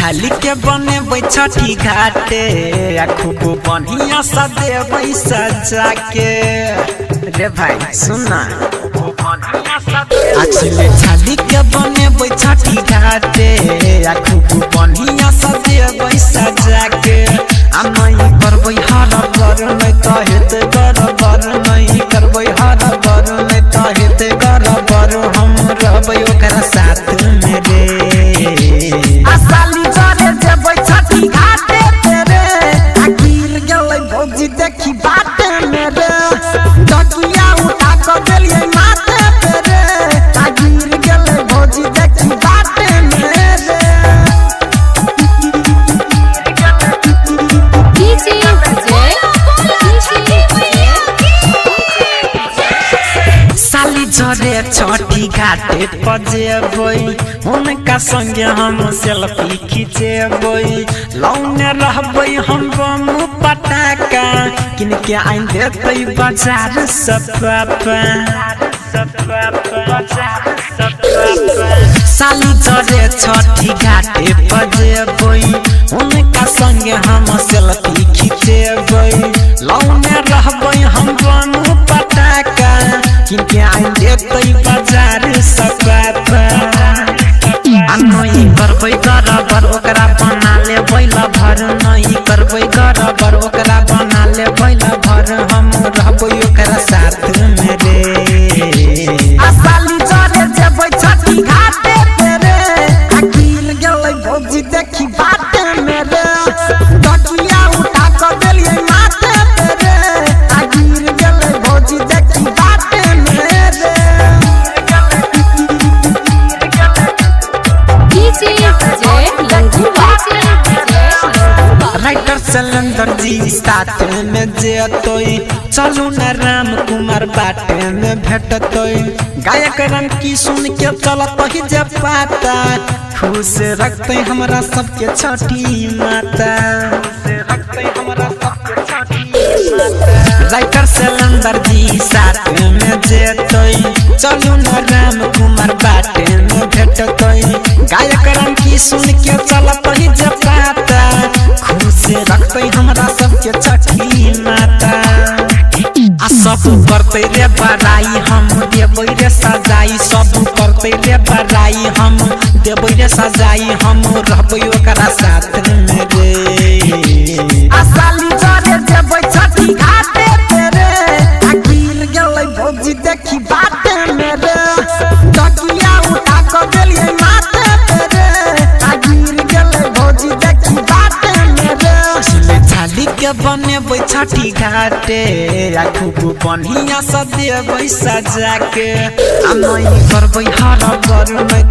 छाली के बने छठी घाटे खूब बढ़िया सजे सजा के रे भाई सुना छाली के बने छठी घाटे खूब बढ़िया सजे सजा के नहीं करबै हर बर नहीं कहेत गरबर नहीं करबै हर बर नहीं कहेत गरबर हम रहबै ओकरा साथ में रे आसाली चले जेबै छठी घाटे तेरे गिर गेलै भौजी देखी बाटे मेरे डकिया उठा क देलियै माथे तेरे गिर गेलै भौजी देखी बाटे मेरे साली झरे छठी घाटे पजेबै उनका संगे हम सेल्फी खिंचेबै लौने रहबै हम बम पटाखा किनके आइन देतै बाजार सपापा साली झरे छठी घाटे पजेबै उनका संगे हम सेल्फी खिंचेबै लौने रहबै हम बम पटाखा किनके आइन देतै बाजार सपापा नहीं करबै गरबर ओकरा बना लेबै लभर नहीं करबै गरबर ओकरा बना लेबै लभर हम रहबै ओकरा साथ में रे आसाली चले जेबै छठी घाटे तेरे गिर गेलै भौजी देखी बाटे मेरे डकिया उठा क देलियै माथे तेरे गिर गेलै भौजी देखी बाटे मेरे राइटर सिलेंडर जी साथ में जेतोई चलू न राम कुमार बाटे में भेटतोई गायक रंग की सुन के चलत ही जे पाता खुश रखते हमरा सबके छठी माता राइटर सिलेंडर जी साथ में जेतोई चलू न राम कुमार बाटे में भेटतोई गायक रंग की सुन के चलत ही जे पाता खुश रखते हमरा सबके छठी माता सब करते रे बड़ाई हम देबै रे सजाई सब करते रे बड़ाई हम देबै रे सजाई हम रहबै ओकरा साथ में रे आसाली चले जेबै छठी घाटे तेरे गिर गेलै भौजी देखी बाटे मेरे डकिया उठा क देलियै माथे तेरे गिर गेलै भौजी देखी बाटे मेरे छाली के बनेबै छठी घाटे खूब बढ़िया सजेबै सजा के नहीं करबै हर बर नहीं